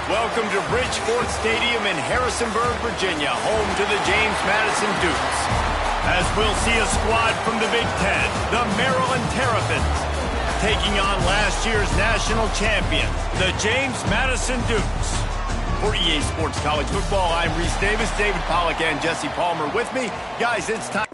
Welcome to Bridgeport Stadium in Harrisonburg, Virginia, home to the James Madison Dukes. As we'll see a squad from the Big Ten, the Maryland Terrapins, taking on last year's national champions, the James Madison Dukes. For EA Sports College Football, I'm Reese Davis, David Pollack, and Jesse Palmer with me. Guys, it's time.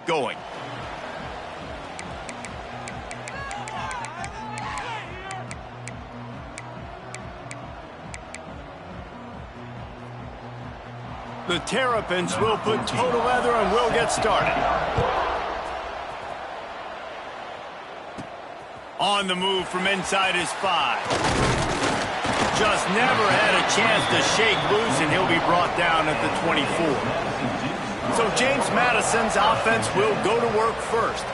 Going. The Terrapins will put total leather and will get started. On the move from inside his 5. Just never had a chance to shake loose, and he'll be brought down at the 24. So James Madison's offense will go to work first.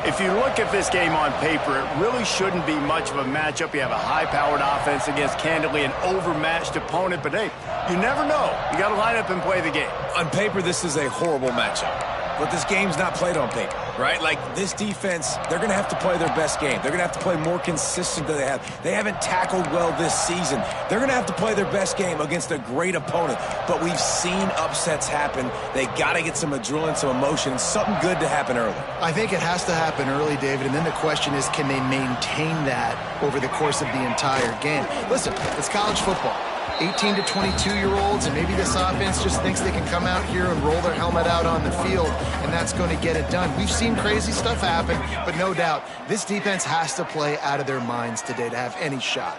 If you look at this game on paper, it really shouldn't be much of a matchup. You have a high-powered offense against, candidly, an overmatched opponent. But, hey, you never know. You got to line up and play the game. On paper, this is a horrible matchup. But this game's not played on paper, right? Like, this defense, they're going to have to play their best game. They're going to have to play more consistent than they have. They haven't tackled well this season. They're going to have to play their best game against a great opponent. But we've seen upsets happen. They got to get some adrenaline, some emotion, something good to happen early. I think it has to happen early, David, and then the question is, can they maintain that over the course of the entire game? Listen, it's college football. 18 to 22-year-olds, and maybe this offense just thinks they can come out here and roll their helmet out on the field, and that's going to get it done. We've seen crazy stuff happen, but no doubt, this defense has to play out of their minds today to have any shot.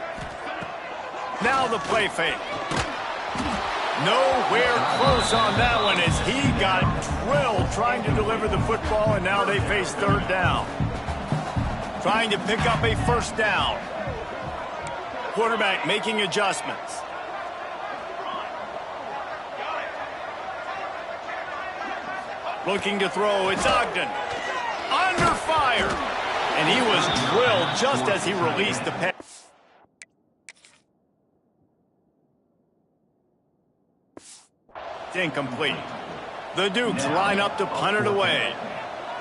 Now the play fake. Nowhere close on that one as he got drilled trying to deliver the football, and now they face third down. Trying to pick up a first down. Quarterback making adjustments. Looking to throw, it's Ogden. Under fire. And he was drilled just as he released the pass. It's incomplete. The Dukes line up to punt it away.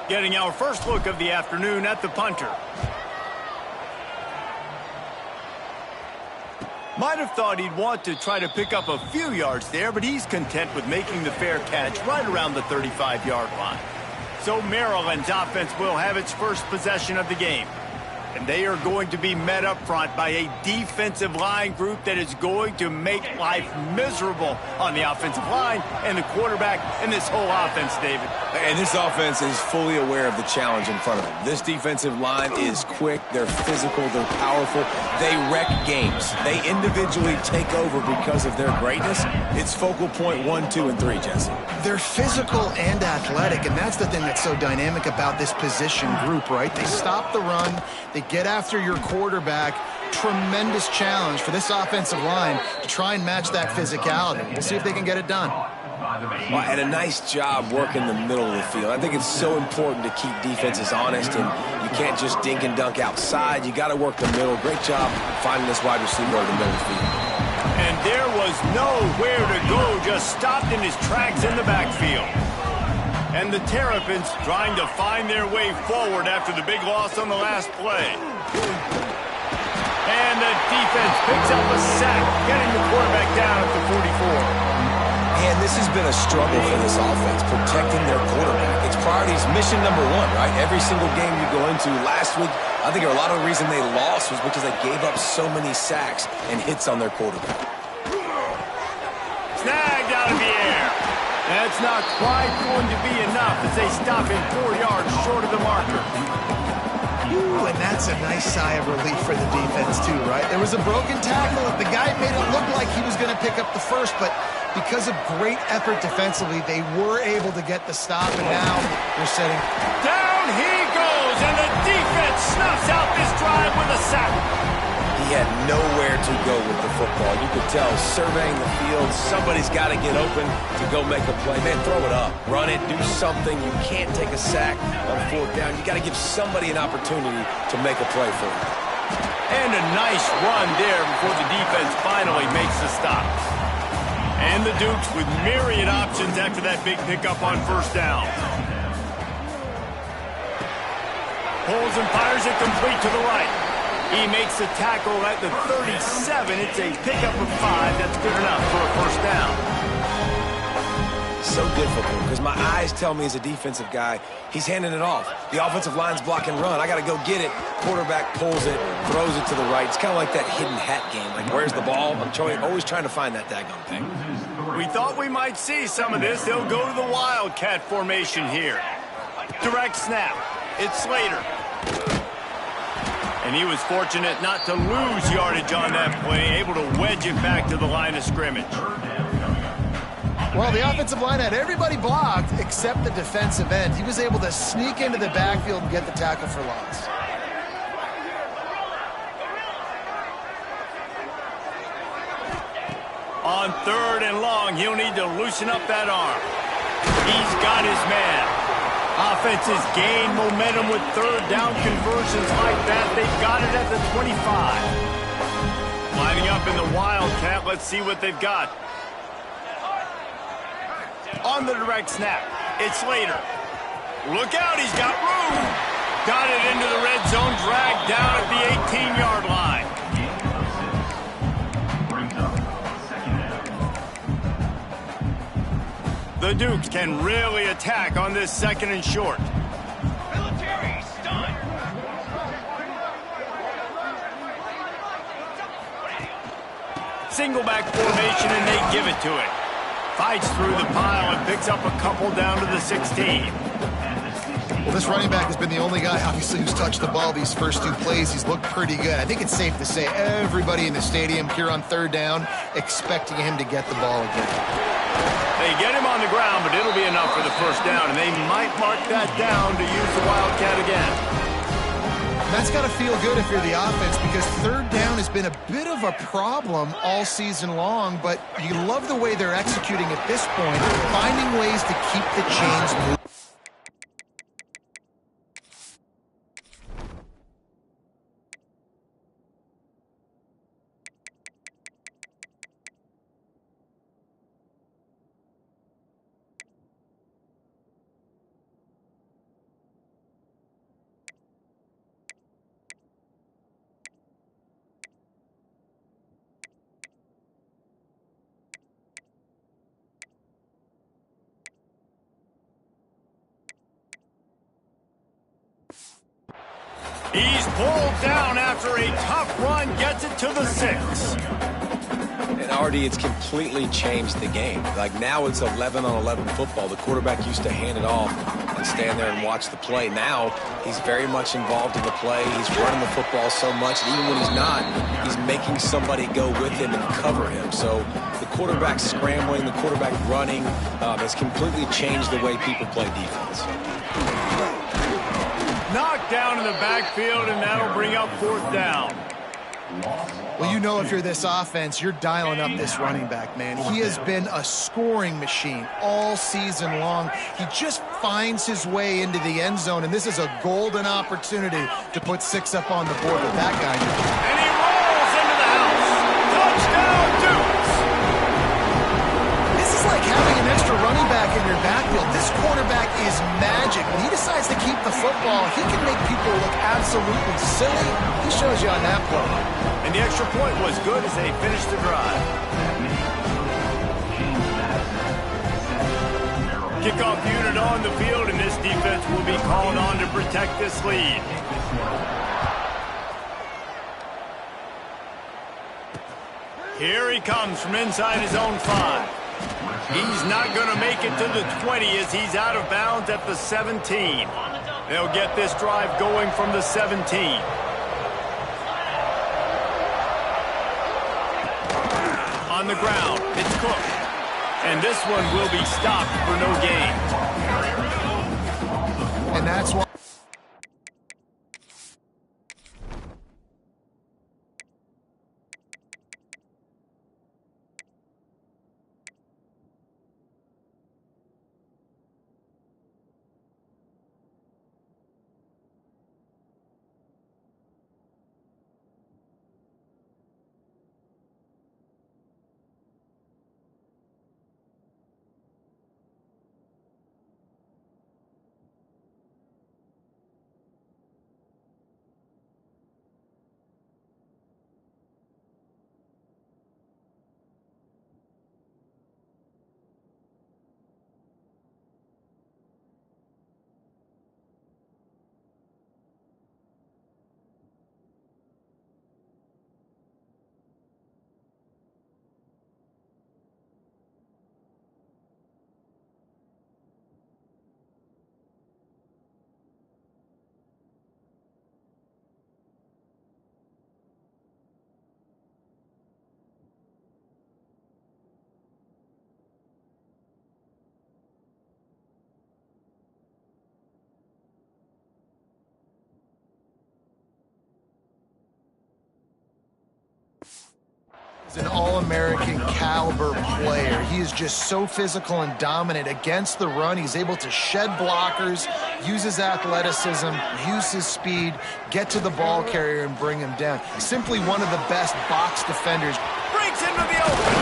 Getting our first look of the afternoon at the punter. Might have thought he'd want to try to pick up a few yards there, but he's content with making the fair catch right around the 35-yard line. So Maryland's offense will have its first possession of the game. And they are going to be met up front by a defensive line group that is going to make life miserable on the offensive line and the quarterback and this whole offense, David. And this offense is fully aware of the challenge in front of them. This defensive line is quick, they're physical, they're powerful, they wreck games. They individually take over because of their greatness. It's focal point 1, 2, and 3, Jesse. They're physical and athletic, and that's the thing that's so dynamic about this position group, right? They stop the run, they get after your quarterback. Tremendous challenge for this offensive line to try and match that physicality. We'll see if they can get it done. Well, and a nice job working the middle of the field. I think it's so important to keep defenses honest, and you can't just dink and dunk outside. You got to work the middle. Great job finding this wide receiver over the middle of the field. And there was nowhere to go, just stopped in his tracks in the backfield. And the Terrapins trying to find their way forward after the big loss on the last play. And the defense picks up a sack, getting the quarterback down at the 44. And this has been a struggle for this offense, protecting their quarterback. It's priorities, mission number one, right? Every single game you go into. Last week, I think a lot of the reason they lost was because they gave up so many sacks and hits on their quarterback. Snagged out of the air. That's not quite going to be enough as they stop him 4 yards short of the marker. Ooh, and that's a nice sigh of relief for the defense too, right? There was a broken tackle. The guy made it look like he was going to pick up the first, but because of great effort defensively, they were able to get the stop, and now they're setting. Down he goes, and the defense snuffs out this drive with a sack. He had nowhere to go with the football. You could tell, surveying the field, somebody's got to get open to go make a play. Man, throw it up, run it, do something. You can't take a sack on fourth down. You got to give somebody an opportunity to make a play for you. And a nice run there before the defense finally makes the stop. And the Dukes with myriad options after that big pickup on first down. Pulls and fires it complete to the right. He makes the tackle at the 37. It's a pickup of 5. That's good enough for a first down. So difficult because my eyes tell me as a defensive guy, he's handing it off. The offensive line's block and run. I got to go get it. Quarterback pulls it, throws it to the right. It's kind of like that hidden hat game. Like, where's the ball? I'm always trying to find that daggone thing. We thought we might see some of this. They'll go to the Wildcat formation here. Direct snap. It's Slater. And he was fortunate not to lose yardage on that play, able to wedge it back to the line of scrimmage. Well, the offensive line had everybody blocked except the defensive end. He was able to sneak into the backfield and get the tackle for loss. On third and long, he'll need to loosen up that arm. He's got his man. Offenses gain momentum with third down conversions like that. They've got it at the 25. Lining up in the Wildcat. Let's see what they've got. On the direct snap, it's Slater. Look out, he's got room. Got it into the red zone, dragged down at the 18-yard line. The Dukes can really attack on this second and short. Military stunt. Single back formation, and they give it to it. Fights through the pile and picks up a couple down to the 16. Well, this running back has been the only guy, obviously, who's touched the ball these first 2 plays. He's looked pretty good. I think it's safe to say everybody in the stadium here on third down expecting him to get the ball again. They get him on the ground, but it'll be enough for the first down, and they might mark that down to use the Wildcat again. And that's got to feel good if you're the offense, because third down has been a bit of a problem all season long, but you love the way they're executing at this point, finding ways to keep the chains moving. He's pulled down after a tough run, gets it to the 6. And Artie, it's completely changed the game. Like, now it's 11-on-11 football. The quarterback used to hand it off and stand there and watch the play. Now he's very much involved in the play. He's running the football so much, and even when he's not, he's making somebody go with him and cover him. So the quarterback scrambling, the quarterback running has completely changed the way people play defense. Knocked down in the backfield, and that'll bring up fourth down. Well, you know if you're this offense, you're dialing up this running back, man. He has been a scoring machine all season long. He just finds his way into the end zone, and this is a golden opportunity to put 6 up on the board with that guy. And he rolls into the house. Touchdown, Dukes! This is like having an extra running back in your backfield. This quarterback is magic. When he decides to keep the football, he can make people look absolutely silly. He shows you on that play. And the extra point was good as they finished the drive. Kickoff unit on the field, and this defense will be called on to protect this lead. Here he comes from inside his own 5. He's not going to make it to the 20 as he's out of bounds at the 17. They'll get this drive going from the 17. On the ground, it's Cook. And this one will be stopped for no gain. And that's why. An all-American caliber player. He is just so physical and dominant against the run. He's able to shed blockers, use his athleticism, use his speed, get to the ball carrier and bring him down. Simply one of the best box defenders. Breaks into the open.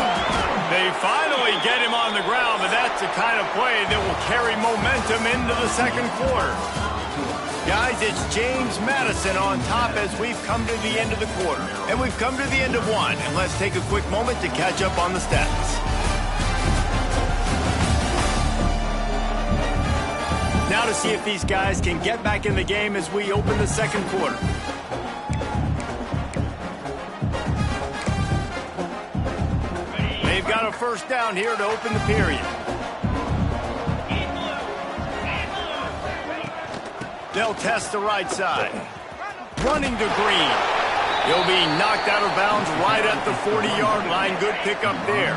They finally get him on the ground, but that's the kind of play that will carry momentum into the second quarter. Guys, it's James Madison on top as we've come to the end of the quarter. And we've come to the end of one. And let's take a quick moment to catch up on the stats. Now to see if these guys can get back in the game as we open the second quarter. They've got a first down here to open the period. They'll test the right side. Running to Green. He'll be knocked out of bounds right at the 40-yard line. Good pickup there.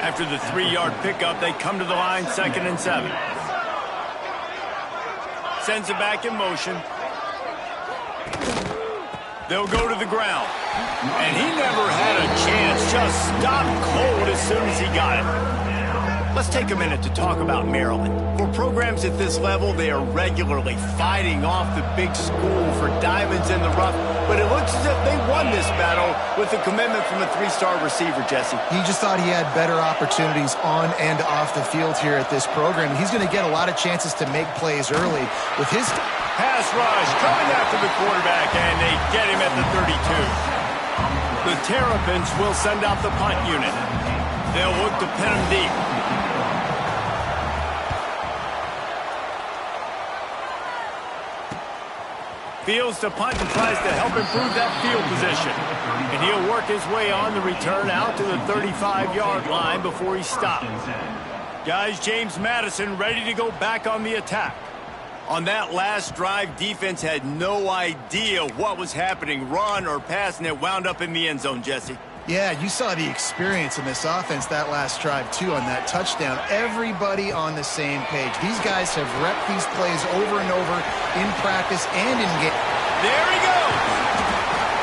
After the 3-yard pickup, they come to the line 2nd and 7. Sends it back in motion. They'll go to the ground. And he never had a chance. Just stopped cold as soon as he got it. Let's take a minute to talk about Maryland. For programs at this level, they are regularly fighting off the big school for diamonds in the rough, but it looks as if they won this battle with a commitment from a 3-star receiver, Jesse. He just thought he had better opportunities on and off the field here at this program. He's going to get a lot of chances to make plays early with his pass rush coming after the quarterback, and they get him at the 32. The Terrapins will send out the punt unit. They'll look to pin him deep. Fields to punt and tries to help improve that field position. And he'll work his way on the return out to the 35-yard line before he stops. Guys, James Madison ready to go back on the attack. On that last drive, defense had no idea what was happening, run or pass, and it wound up in the end zone, Jesse. Yeah, you saw the experience in this offense that last drive, too, on that touchdown. Everybody on the same page. These guys have repped these plays over and over in practice and in game. There he goes.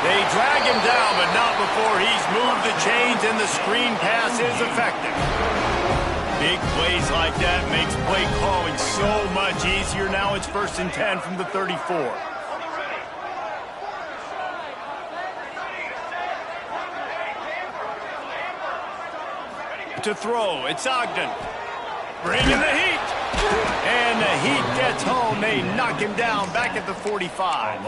They drag him down, but not before he's moved the chains and the screen pass is effective. Big plays like that makes play calling so much easier. Now it's 1st and 10 from the 34. To throw, it's Ogden. Bringing the heat. And the heat gets home. They knock him down back at the 45.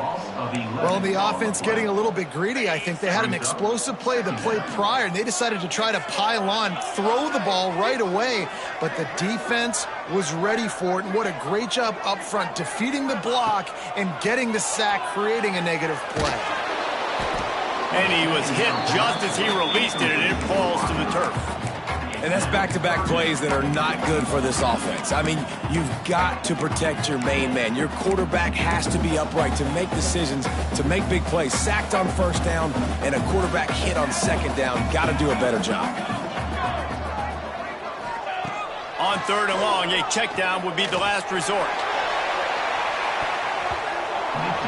Well, the offense getting a little bit greedy, I think. They had an explosive play the play prior, and they decided to try to pile on, throw the ball right away. But the defense was ready for it. And what a great job up front, defeating the block and getting the sack, creating a negative play. And he was hit just as he released it, and it falls to the turf. And that's back-to-back plays that are not good for this offense. I mean, you've got to protect your main man. Your quarterback has to be upright to make decisions, to make big plays. Sacked on 1st down and a quarterback hit on 2nd down. Got to do a better job. On 3rd and long, a check down would be the last resort.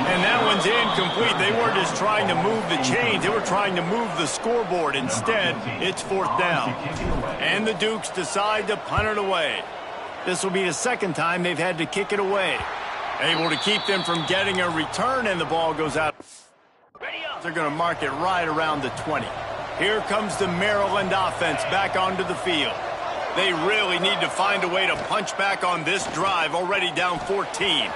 And that one's incomplete. They weren't just trying to move the chains. They were trying to move the scoreboard. Instead, it's 4th down. And the Dukes decide to punt it away. This will be the 2nd time they've had to kick it away. Able to keep them from getting a return, and the ball goes out. They're going to mark it right around the 20. Here comes the Maryland offense back onto the field. They really need to find a way to punch back on this drive, already down 14.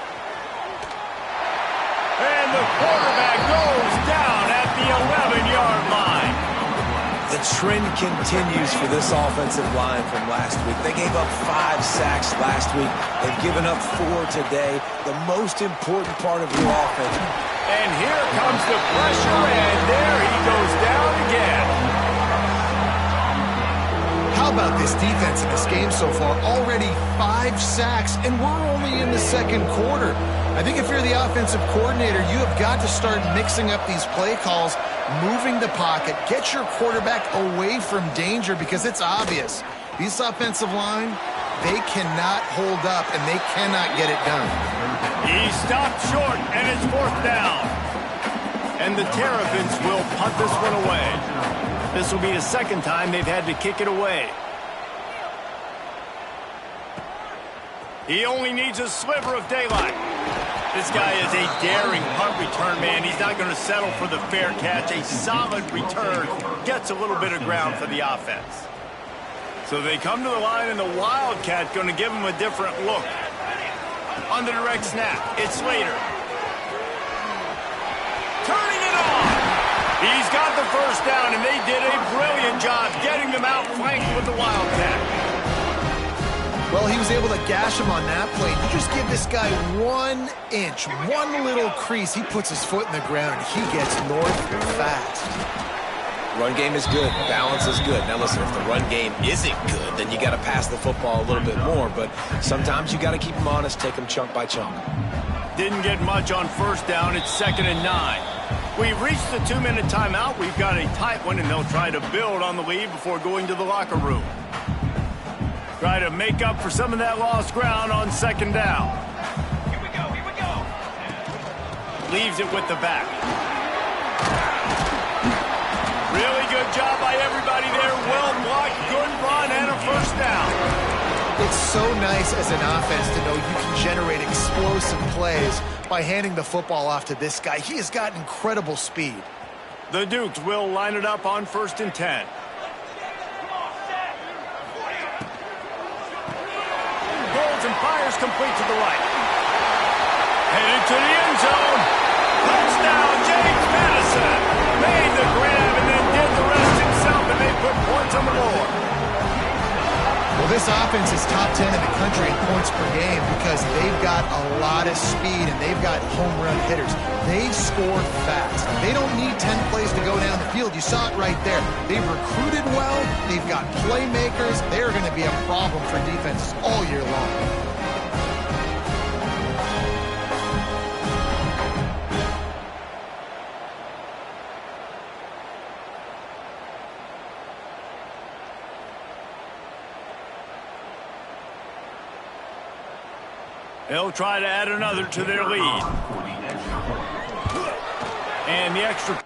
And the quarterback goes down at the 11-yard line. The trend continues for this offensive line from last week. They gave up 5 sacks last week. They've given up 4 today. The most important part of your offense. And here comes the pressure, and there he goes down again. How about this defense in this game so far? Already 5 sacks, and we're only in the 2nd quarter. I think if you're the offensive coordinator, you have got to start mixing up these play calls, moving the pocket, get your quarterback away from danger, because it's obvious. These offensive line, they cannot hold up, and they cannot get it done. He stopped short, and it's 4th down. And the Terrapins will punt this one away. This will be the 2nd time they've had to kick it away. He only needs a sliver of daylight. This guy is a daring punt return man. He's not going to settle for the fair catch. A solid return gets a little bit of ground for the offense. So they come to the line, and the Wildcat going to give him a different look. On the direct snap, it's Slater. Turning it on. He's got the 1st down, and they did a brilliant job getting them outflanked with the Wildcat. Well, he was able to gash him on that play. You just give this guy 1 inch, one little crease. He puts his foot in the ground, and he gets north fast. Run game is good. Balance is good. Now, listen, if the run game isn't good, then you got to pass the football a little bit more. But sometimes you got to keep them honest, take them chunk by chunk. Didn't get much on 1st down. It's 2nd and 9. We've reached the 2-minute timeout. We've got a tight one, and they'll try to build on the lead before going to the locker room. Try to make up for some of that lost ground on 2nd down. Here we go, here we go. Leaves it with the back. Really good job by everybody there. Well blocked, good run, and a 1st down. It's so nice as an offense to know you can generate explosive plays by handing the football off to this guy. He has got incredible speed. The Dukes will line it up on 1st and 10. Holds and fires complete to the right. Headed to the end zone. Touchdown, James Madison. Made the grab and then did the rest himself, and they put points on the board. Well, this offense is top 10 in the country in points per game because they've got a lot of speed and they've got home run hitters. They score fast. They don't need 10 plays to go down the field. You saw it right there. They've recruited well. They've got playmakers. They're going to be a problem for defenses all year long. They'll try to add another to their lead. And the extra...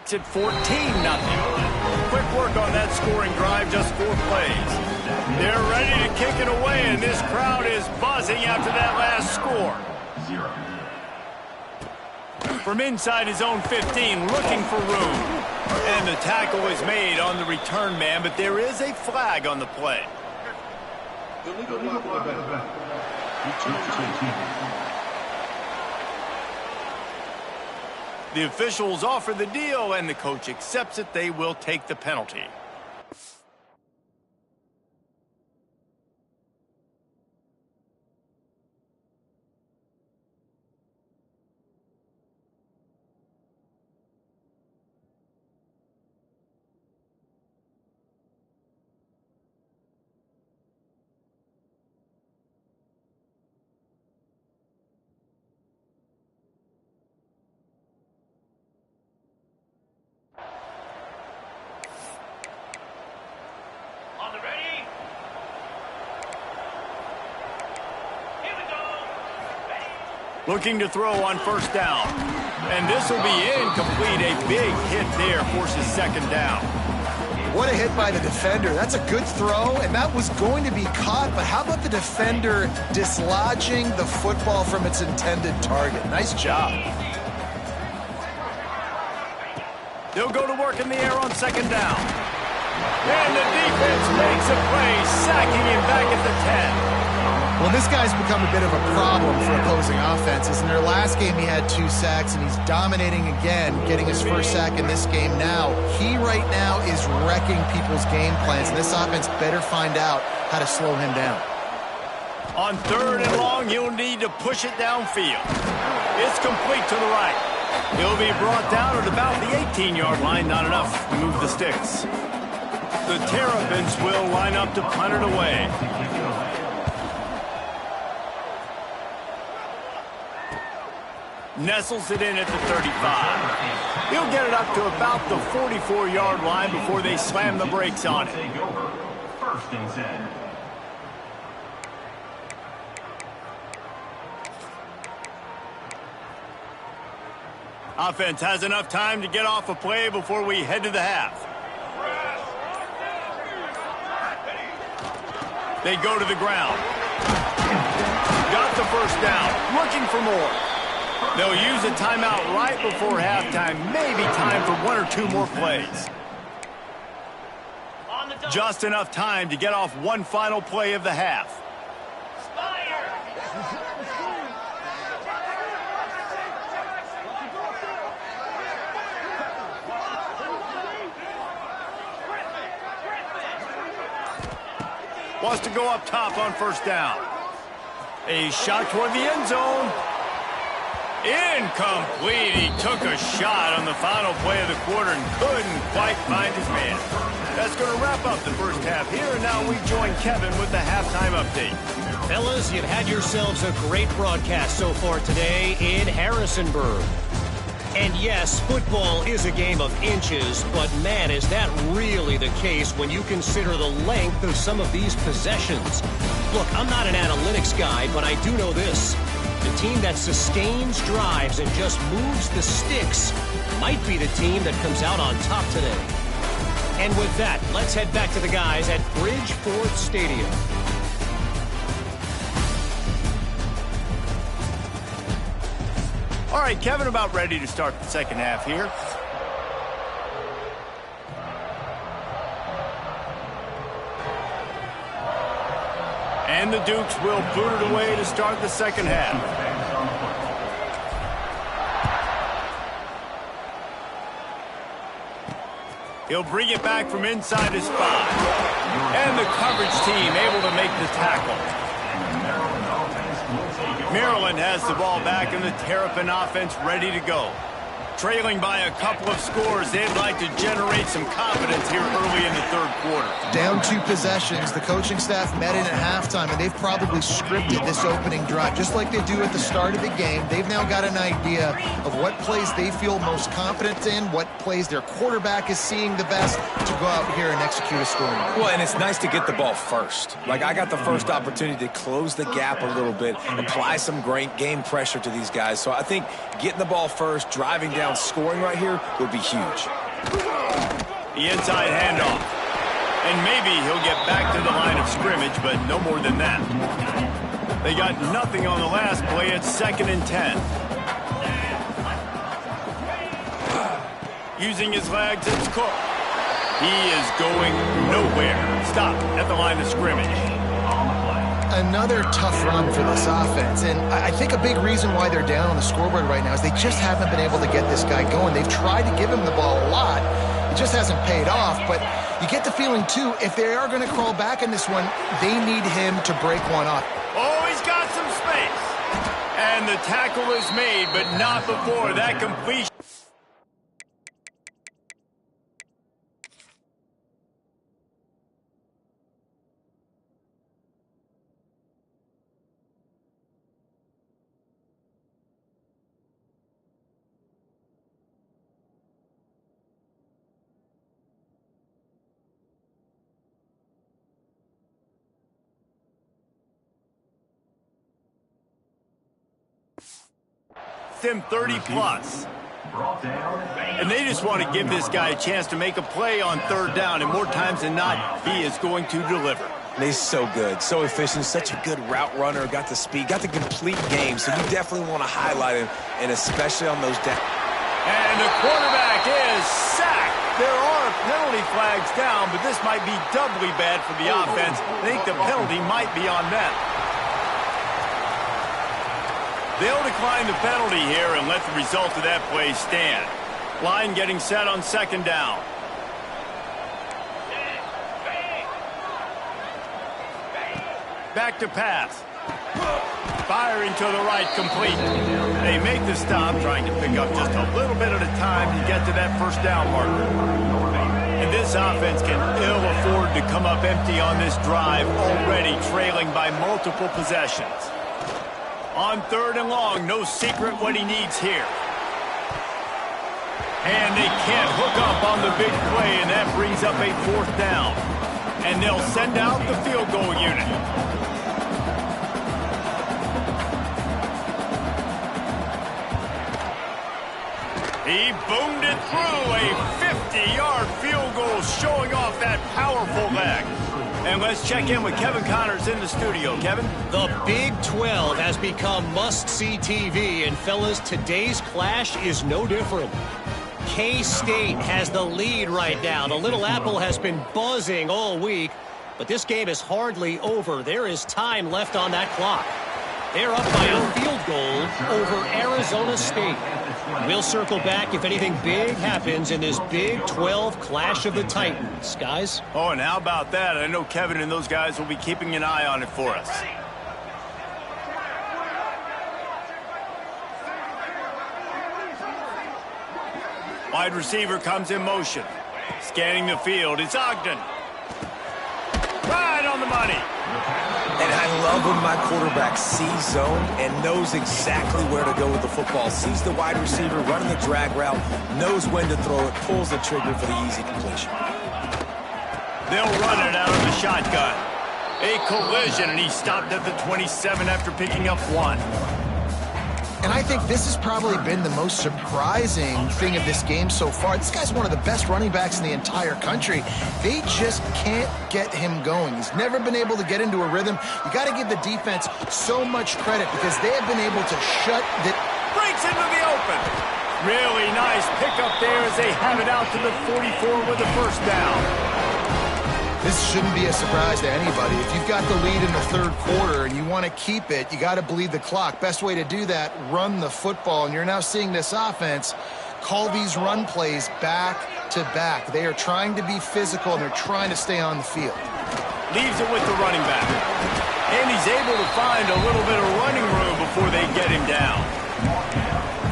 makes it 14-0. Quick work on that scoring drive, just 4 plays. They're ready to kick it away, and this crowd is buzzing after that last score. From inside his own 15, looking for room. And the tackle is made on the return man, but there is a flag on the play. The officials offer the deal, and the coach accepts it. They will take the penalty. Looking to throw on first down. And this will be incomplete. A big hit there forces second down. What a hit by the defender. That's a good throw, and that was going to be caught, but how about the defender dislodging the football from its intended target? Nice job. They'll go to work in the air on second down. And the defense makes a play, sacking him back at the 10. Well, this guy's become a bit of a problem for opposing offenses. In their last game, he had 2 sacks, and he's dominating again, getting his first sack in this game now. He right now is wrecking people's game plans, and this offense better find out how to slow him down. On 3rd and long, he'll need to push it downfield. It's complete to the right. He'll be brought down at about the 18-yard line, not enough to move the sticks. The Terrapins will line up to punt it away. Nestles it in at the 35. He'll get it up to about the 44-yard line before they slam the brakes on it. First and 10. Offense has enough time to get off a play before we head to the half. They go to the ground. Got the first down. Looking for more. They'll use a timeout right before halftime. Maybe time for 1 or 2 more plays. Just enough time to get off one final play of the half. Wants to go up top on first down. A shot toward the end zone. Incomplete. He took a shot on the final play of the quarter and couldn't quite find his man. That's going to wrap up the first half here, and now we join Kevin with the halftime update. Fellas, you've had yourselves a great broadcast so far today in Harrisonburg. And yes, football is a game of inches, but man, is that really the case when you consider the length of some of these possessions. Look, I'm not an analytics guy, but I do know this. The team that sustains drives and just moves the sticks might be the team that comes out on top today. And with that, let's head back to the guys at Bridgeford Stadium. All right, Kevin, about ready to start the second half here. And the Dukes will boot it away to start the second half. He'll bring it back from inside his 5. And the coverage team able to make the tackle. Maryland has the ball back, and the Terrapin offense ready to go. Trailing by a couple of scores, they'd like to generate some confidence here early in the third quarter. Down 2 possessions, the coaching staff met in at halftime, and they've probably scripted this opening drive, just like they do at the start of the game. They've now got an idea of what plays they feel most confident in, what plays their quarterback is seeing the best to go out here and execute a scoring. Well, and it's nice to get the ball first. Like, I got the first opportunity to close the gap a little bit, apply some great game pressure to these guys. So I think getting the ball first, driving down touchdown scoring right here would be huge. The inside handoff. And maybe he'll get back to the line of scrimmage, but no more than that. They got nothing on the last play. It's 2nd and 10. Using his legs, it's Cook. He is going nowhere. Stop at the line of scrimmage. Another tough run for this offense, and I think a big reason why they're down on the scoreboard right now is they just haven't been able to get this guy going. They've tried to give him the ball a lot. It just hasn't paid off, but you get the feeling, too, if they are going to crawl back in this one, they need him to break one off. Oh, he's got some space. And the tackle is made, but not before that completion. Them 30-plus. And they just want to give this guy a chance to make a play on 3rd down, and more times than not, he is going to deliver. He's so good, so efficient, such a good route runner, got the speed, got the complete game, so you definitely want to highlight him, and especially on those downs. And the quarterback is sacked. There are penalty flags down, but this might be doubly bad for the offense. I think the penalty might be on them. They'll decline the penalty here and let the result of that play stand. Line getting set on 2nd down. Back to pass. Firing to the right, complete. They make the stop, trying to pick up just a little bit at a time to get to that 1st down marker. And this offense can ill afford to come up empty on this drive, already trailing by multiple possessions. On 3rd and long, no secret what he needs here. And they can't hook up on the big play, and that brings up a 4th down. And they'll send out the field goal unit. He boomed it through, a 50-yard field goal showing off that powerful leg. And let's check in with Kevin Connors in the studio. Kevin? The Big 12 has become must-see TV, and fellas, today's clash is no different. K-State has the lead right now. The Little Apple has been buzzing all week, but this game is hardly over. There is time left on that clock. They're up by a field goal over Arizona State. We'll circle back if anything big happens in this Big 12 Clash of the Titans. Guys? Oh, and how about that? I know Kevin and those guys will be keeping an eye on it for us. Wide receiver comes in motion. Scanning the field. It's Ogden. Right on the money. And I love when my quarterback sees zone and knows exactly where to go with the football. Sees the wide receiver running the drag route, knows when to throw it, pulls the trigger for the easy completion. They'll run it out of the shotgun. A collision, and he stopped at the 27 after picking up 1. And I think this has probably been the most surprising thing of this game so far. This guy's one of the best running backs in the entire country. They just can't get him going. He's never been able to get into a rhythm. You got to give the defense so much credit because they have been able to shut the... Breaks into the open. Really nice pickup there as they have it out to the 44 with the 1st down. This shouldn't be a surprise to anybody. If you've got the lead in the 3rd quarter and you want to keep it, you got to bleed the clock. Best way to do that, run the football. And you're now seeing this offense call these run plays back to back. They are trying to be physical, and they're trying to stay on the field. Leaves it with the running back. And he's able to find a little bit of running room before they get him down.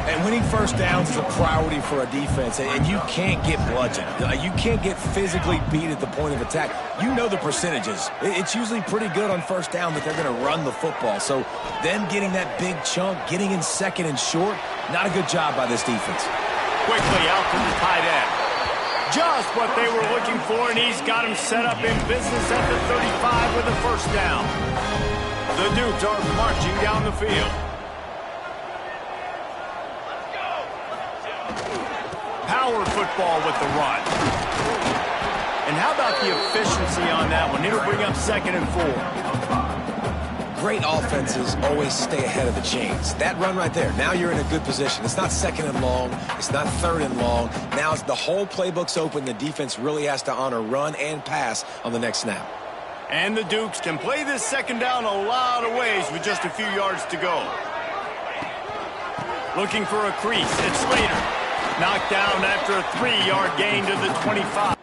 And winning 1st downs is a priority for a defense, and you can't get bludgeoned. You can't get physically beat at the point of attack. You know the percentages. It's usually pretty good on 1st down that they're going to run the football. So them getting that big chunk, getting in 2nd and short, not a good job by this defense. Quickly out to the tight end. Just what they were looking for, and he's got him set up in business at the 35 with the 1st down. The Dukes are marching down the field. Power football with the run. And how about the efficiency on that one? It'll bring up 2nd and 4. Great offenses always stay ahead of the chains. That run right there, now you're in a good position. It's not 2nd and long. It's not 3rd and long. Now the whole playbook's open. The defense really has to honor run and pass on the next snap. And the Dukes can play this 2nd down a lot of ways with just a few yards to go. Looking for a crease. It's Slater. Knocked down after a 3-yard gain to the 25.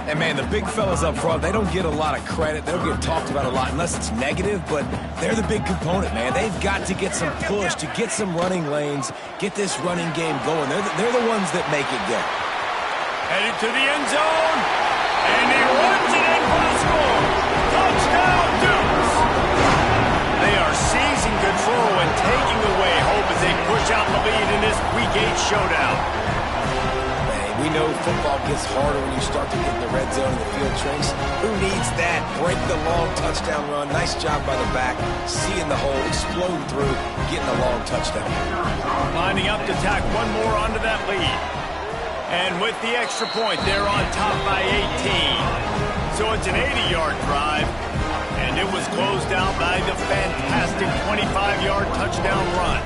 And, man, the big fellas up front, they don't get a lot of credit. They don't get talked about a lot unless it's negative, but they're the big component, man. They've got to get some push, to get some running lanes, get this running game going. They're the ones that make it go. Headed to the end zone, and he runs it in for the score. Touchdown, Dukes! They are seizing control and taking away hope as they push out the lead in this Week 8 showdown. We know football gets harder when you start to get in the red zone and the field trace. Who needs that? Break the long touchdown run. Nice job by the back. Seeing the hole, exploding through, getting a long touchdown. Lining up to tack one more onto that lead. And with the extra point, they're on top by 18. So it's an 80-yard drive. And it was closed out by the fantastic 25-yard touchdown run.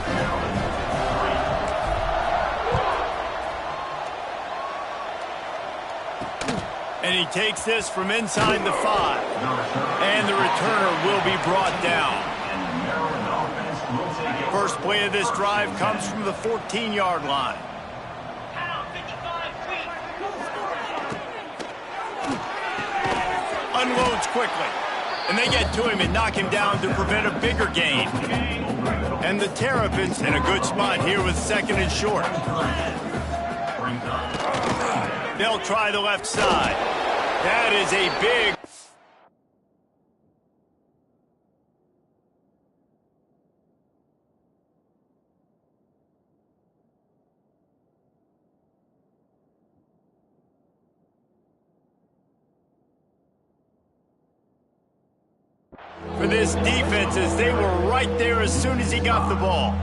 And he takes this from inside the 5. And the returner will be brought down. First play of this drive comes from the 14-yard line. Unloads quickly. And they get to him and knock him down to prevent a bigger gain. And the Terrapins in a good spot here with 2nd and short. They'll try the left side. That is a big... For this defense, as they were right there as soon as he got the ball.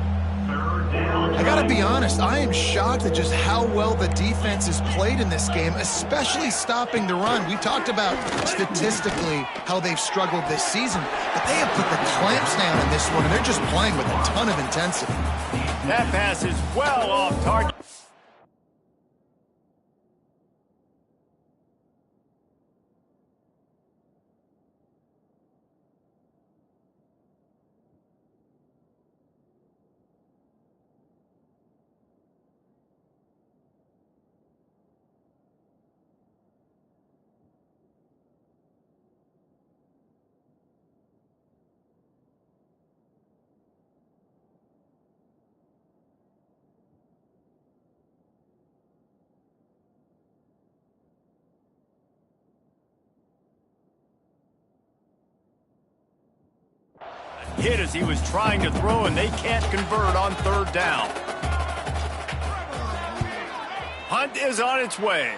I gotta be honest, I am shocked at just how well the defense has played in this game, especially stopping the run. We talked about statistically how they've struggled this season, but they have put the clamps down in this one, and they're just playing with a ton of intensity. That pass is well off target. Hit as he was trying to throw, and they can't convert on 3rd down. Hunt is on its way.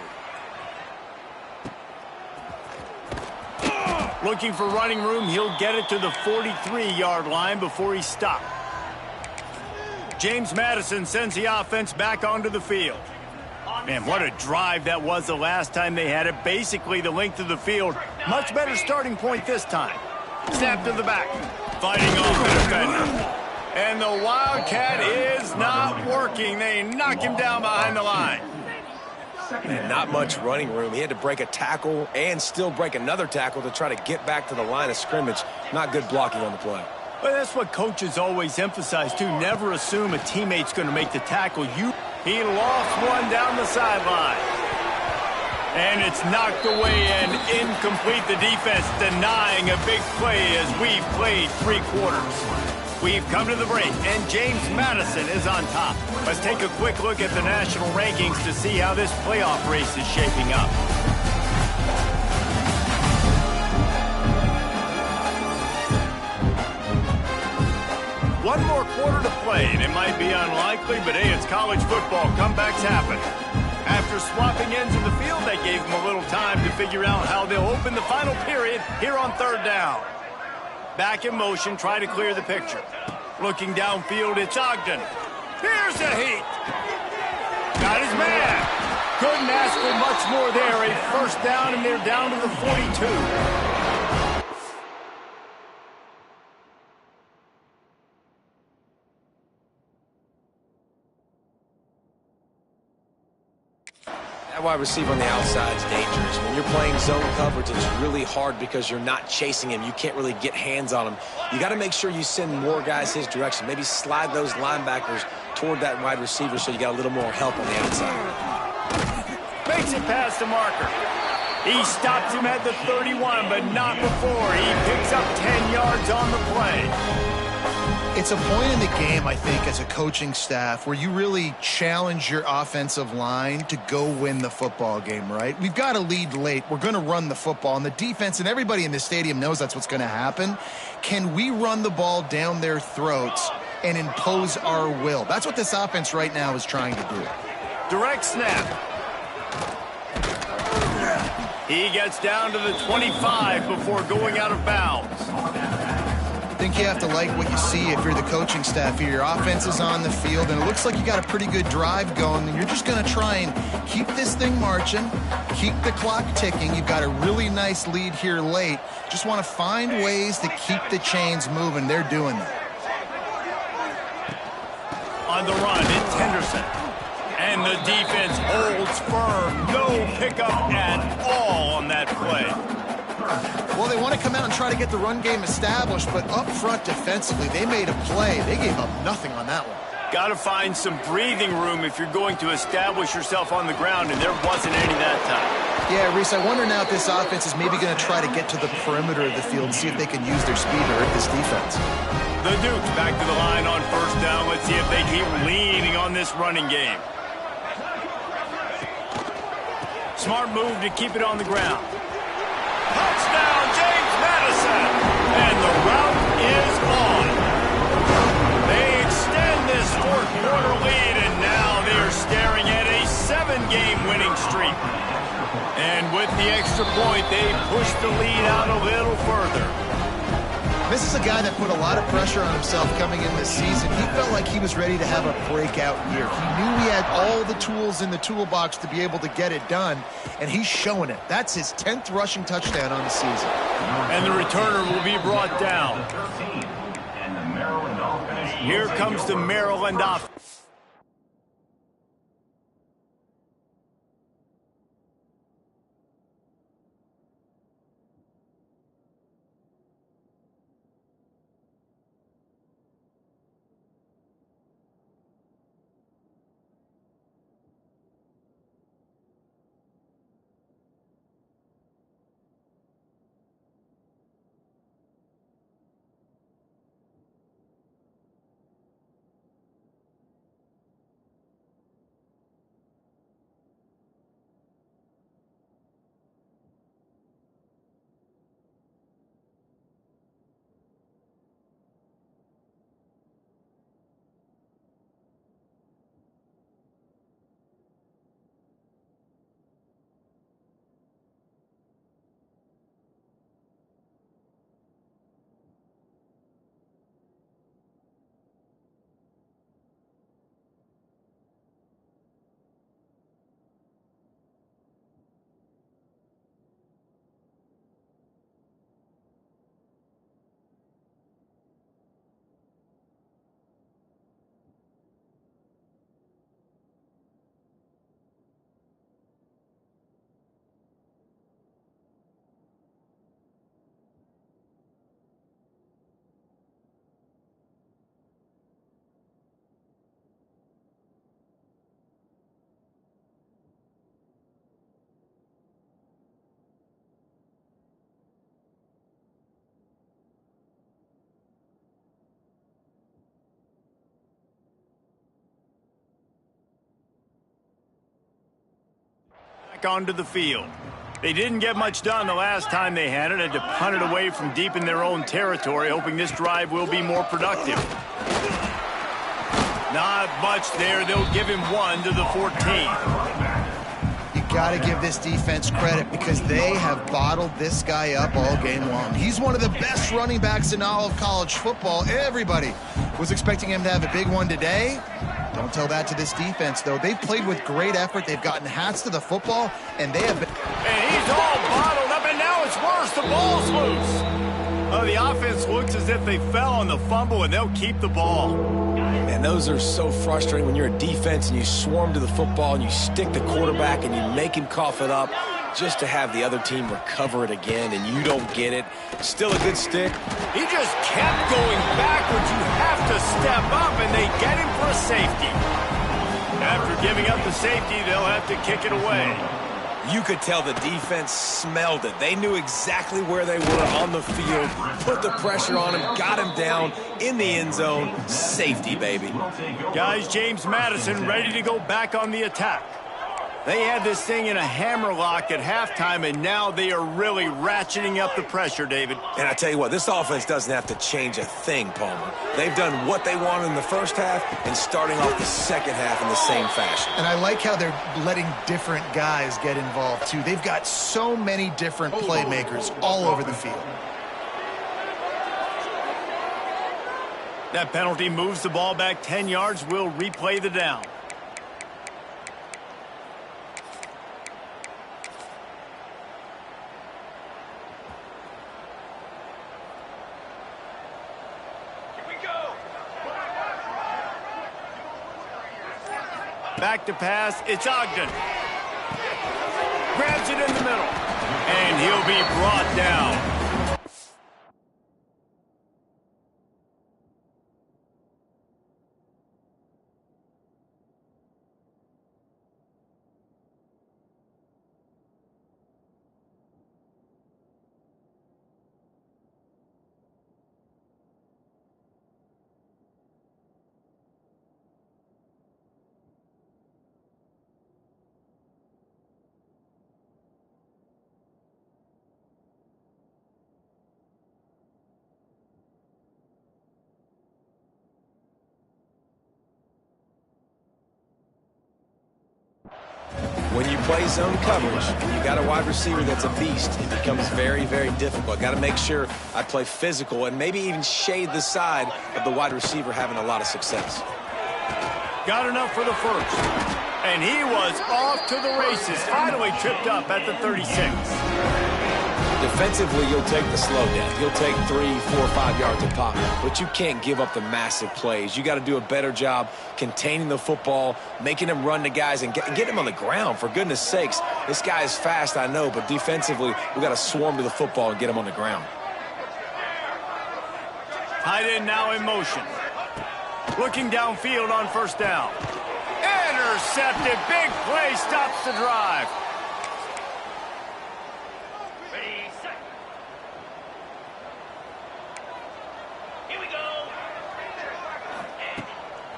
Looking for running room, he'll get it to the 43-yard line before he's stopped. James Madison sends the offense back onto the field. Man, what a drive that was the last time they had it. Basically the length of the field. Much better starting point this time. Snap to the back. Fighting off the defender. And the Wildcat is not working. They knock him down behind the line. Man, not much running room. He had to break a tackle and still break another tackle to try to get back to the line of scrimmage. Not good blocking on the play. Well, that's what coaches always emphasize, too. Never assume a teammate's going to make the tackle. He lost one down the sideline. And it's knocked away and incomplete. The defense denying a big play as we've played 3 quarters. We've come to the break, and James Madison is on top. Let's take a quick look at the national rankings to see how this playoff race is shaping up. One more quarter to play, and it might be unlikely, but hey, it's college football. Comebacks happen. After swapping ends of the field, that gave them a little time to figure out how they'll open the final period here on 3rd down. Back in motion, try to clear the picture. Looking downfield, it's Ogden. Here's the heat. Got his man. Couldn't ask for much more there. A 1st down, and they're down to the 42. That wide receiver on the outside is dangerous. When you're playing zone coverage, it's really hard because you're not chasing him. You can't really get hands on him. You got to make sure you send more guys his direction. Maybe slide those linebackers toward that wide receiver so you got a little more help on the outside. Makes it past the marker. He stops him at the 31, but not before. He picks up 10 yards on the play. It's a point in the game, I think, as a coaching staff where you really challenge your offensive line to go win the football game, right? We've got to lead late. We're going to run the football, and the defense and everybody in the stadium knows that's what's going to happen. Can we run the ball down their throats and impose our will? That's what this offense right now is trying to do. Direct snap. He gets down to the 25 before going out of bounds. I think you have to like what you see if you're the coaching staff here. Your offense is on the field, and it looks like you got a pretty good drive going, and you're just going to try and keep this thing marching, keep the clock ticking. You've got a really nice lead here late. Just want to find ways to keep the chains moving. They're doing that. On the run, it's Henderson. And the defense holds firm. No pickup at all on that play. Well, they want to come out and try to get the run game established, but up front defensively, they made a play. They gave up nothing on that one. Got to find some breathing room if you're going to establish yourself on the ground, and there wasn't any that time. Yeah, Reese, I wonder now if this offense is maybe going to try to get to the perimeter of the field and see if they can use their speed to hurt this defense. The Dukes back to the line on 1st down. Let's see if they keep leaning on this running game. Smart move to keep it on the ground. Touchdown, James Madison! And the route is on. They extend this 4th quarter lead, and now they're staring at a 7-game winning streak. And with the extra point, they push the lead out a little further. This is a guy that put a lot of pressure on himself coming in this season. He felt like he was ready to have a breakout year. He knew he had all the tools in the toolbox to be able to get it done, and he's showing it. That's his 10th rushing touchdown on the season. And the returner will be brought down. Here comes the Maryland offense. back onto the field. They didn't get much done the last time they had it. Had to punt it away from deep in their own territory, hoping this drive will be more productive. Not much there. They'll give him 1 to the 14. You got to give this defense credit because they have bottled this guy up all game long. He's one of the best running backs in all of college football. Everybody was expecting him to have a big one today. Don't tell that to this defense, though. They've played with great effort. They've gotten hats to the football, and they have been... And he's all bottled up, and now it's worse. The ball's loose. Oh, the offense looks as if they fell on the fumble, and they'll keep the ball. And those are so frustrating when you're a defense and you swarm to the football and you stick the quarterback and you make him cough it up just to have the other team recover it again, and you don't get it. Still a good stick. He just kept going backwards. You have to step up, and they get him for a safety. After giving up the safety, they'll have to kick it away. You could tell the defense smelled it. They knew exactly where they were on the field, put the pressure on him, got him down in the end zone. Safety, baby. Guys, James Madison ready to go back on the attack. They had this thing in a hammerlock at halftime, and now they are really ratcheting up the pressure, David. And I tell you what, this offense doesn't have to change a thing, Palmer. They've done what they wanted in the first half and starting off the second half in the same fashion. And I like how they're letting different guys get involved, too. They've got so many different playmakers all over the field. That penalty moves the ball back 10 yards. We'll replay the down. Back to pass, it's Ogden. Grabs it in the middle. And he'll be brought down. When you play zone coverage, you got a wide receiver that's a beast. It becomes very, very difficult. Got to make sure I play physical and maybe even shade the side of the wide receiver having a lot of success. Got enough for the first. And he was off to the races. Finally tripped up at the 36. Defensively, you'll take the slow down. You'll take 3, 4, 5 yards of pop, but you can't give up the massive plays. You got to do a better job containing the football, making him run to guys, and get him on the ground, for goodness sakes. This guy is fast, I know, but defensively, we got to swarm to the football and get him on the ground. Tight end now in motion. Looking downfield on first down. Intercepted. Big play stops the drive.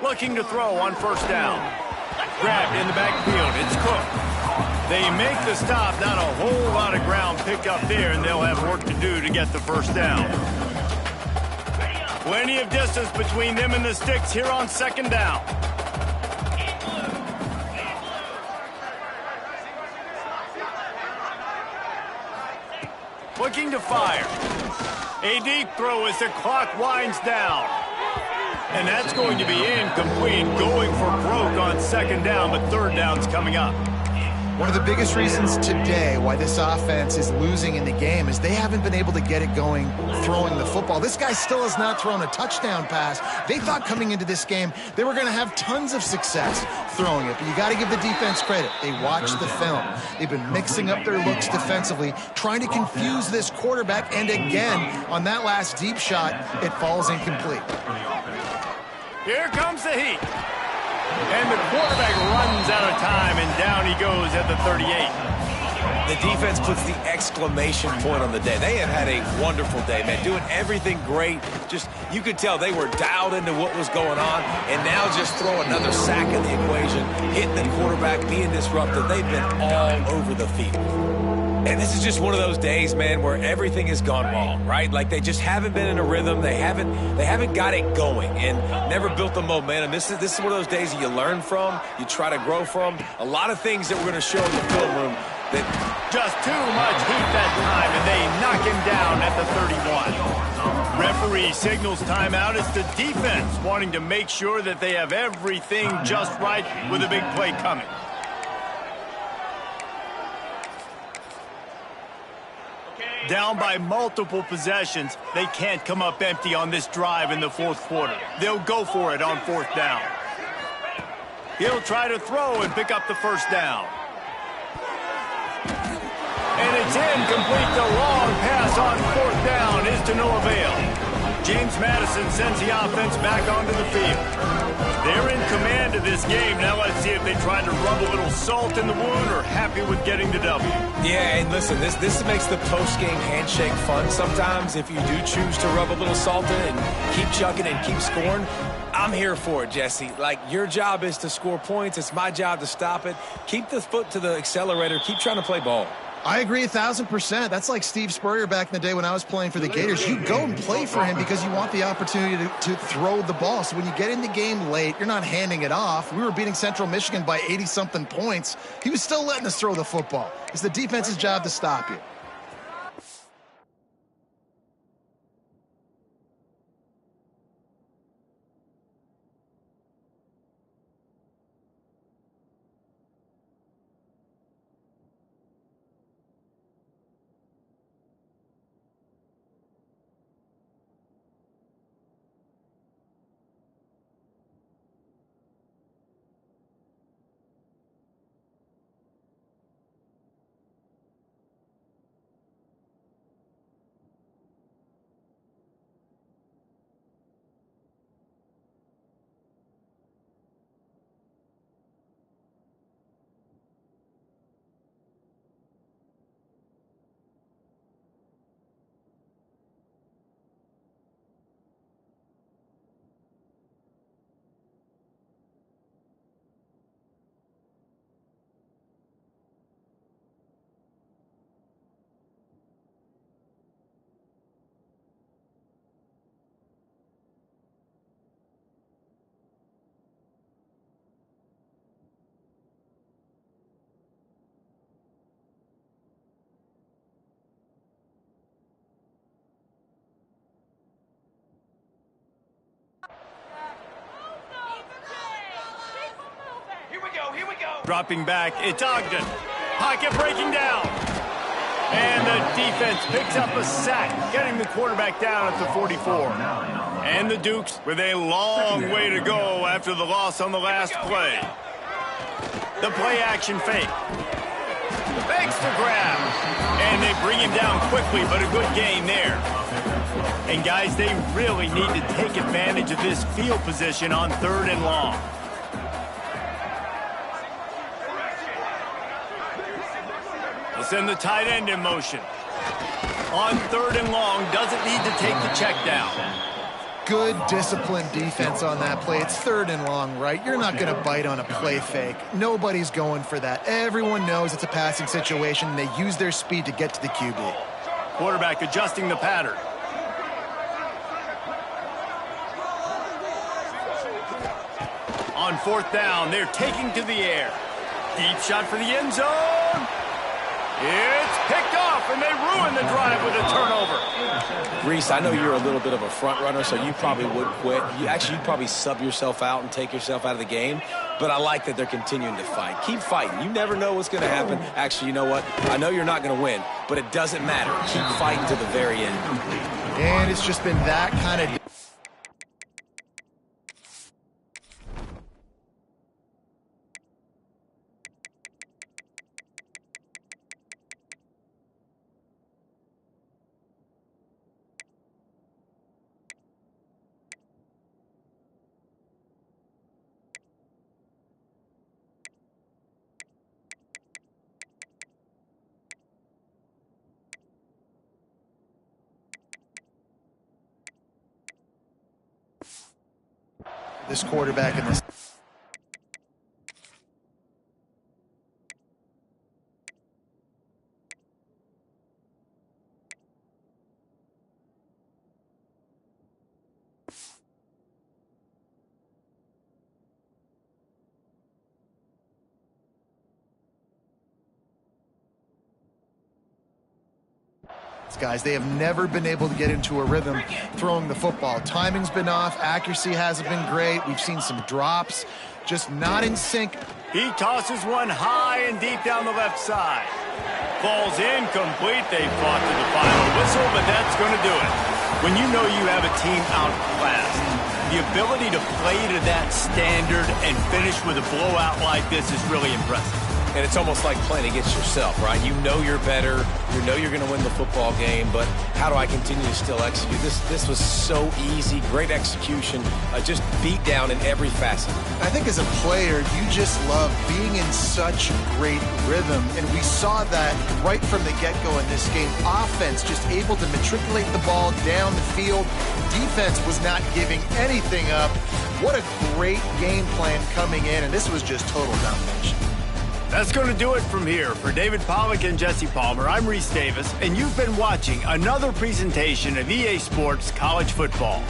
Looking to throw on first down. Grabbed in the backfield. It's Cook. They make the stop. Not a whole lot of ground picked up there, and they'll have work to do to get the first down. Plenty of distance between them and the sticks here on second down. Looking to fire. A deep throw as the clock winds down. And that's going to be incomplete, going for broke on second down, but third down's coming up. One of the biggest reasons today why this offense is losing in the game is they haven't been able to get it going throwing the football. This guy still has not thrown a touchdown pass. They thought coming into this game they were going to have tons of success throwing it, but you got to give the defense credit. They watched the film. They've been mixing up their looks defensively, trying to confuse this quarterback, and again, on that last deep shot, it falls incomplete. Here comes the heat. And the quarterback runs out of time, and down he goes at the 38. the defense puts the exclamation point on the day. They have had a wonderful day, man, doing everything great. Just, you could tell they were dialed into what was going on, and now just throw another sack in the equation, hitting the quarterback, being disruptive. They've been all over the field. And this is just one of those days, man, where everything has gone wrong, right? Like they just haven't been in a rhythm. They haven't got it going and never built the momentum. This is one of those days that you learn from, you try to grow from. A lot of things that we're going to show in the film room that just too much heat that time, and they knock him down at the 31. Referee signals timeout. It's the defense wanting to make sure that they have everything just right with a big play coming. Down by multiple possessions, they can't come up empty on this drive in the fourth quarter. They'll go for it on fourth down. He'll try to throw and pick up the first down. And it's incomplete. The long pass on fourth down is to no avail. James Madison sends the offense back onto the field. They're in command of this game. Now let's see if they try to rub a little salt in the wound or happy with getting the W. Yeah, and listen, this makes the post-game handshake fun sometimes. If you do choose to rub a little salt in and keep chucking and keep scoring, I'm here for it, Jesse. Like, your job is to score points. It's my job to stop it. Keep the foot to the accelerator. Keep trying to play ball. I agree 1,000%. That's like Steve Spurrier back in the day when I was playing for the Gators. You go and play for him because you want the opportunity to throw the ball. So when you get in the game late, you're not handing it off. We were beating Central Michigan by 80-something points. He was still letting us throw the football. It's the defense's job to stop you. Dropping back, it's Ogden. Pocket breaking down. And the defense picks up a sack, getting the quarterback down at the 44. And the Dukes with a long way to go after the loss on the last play. The play action fake. Fakes to grab. And they bring him down quickly, but a good gain there. And guys, they really need to take advantage of this field position on 3rd and long. Send the tight end in motion. On 3rd and long, doesn't need to take the check down. Good disciplined defense on that play. It's 3rd and long, right? You're not going to bite on a play fake. Nobody's going for that. Everyone knows it's a passing situation. They use their speed to get to the QB. Quarterback adjusting the pattern. On 4th down, they're taking to the air. Deep shot for the end zone. It's picked off, and they ruin the drive with a turnover. Reese, I know you're a little bit of a front runner, so you probably would quit. You'd probably sub yourself out and take yourself out of the game. But I like that they're continuing to fight. Keep fighting. You never know what's going to happen. Actually, you know what? I know you're not going to win, but it doesn't matter. Keep fighting to the very end. And it's just been that kind of this quarterback in this. Guys, they have never been able to get into a rhythm throwing the football. Timing's been off, accuracy hasn't been great. We've seen some drops, just not in sync. He tosses one high and deep down the left side. Falls incomplete. They fought to the final whistle, but that's going to do it. When you know you have a team outclassed, the ability to play to that standard and finish with a blowout like this is really impressive. And it's almost like playing against yourself, right? You know you're better. You know you're going to win the football game, but how do I continue to still execute? This was so easy. Great execution. Just beat down in every facet. I think as a player, you just love being in such great rhythm, and we saw that right from the get-go in this game. Offense just able to matriculate the ball down the field. Defense was not giving anything up. What a great game plan coming in, and this was just total domination. That's going to do it from here. For David Pollack and Jesse Palmer, I'm Reese Davis, and you've been watching another presentation of EA Sports College Football.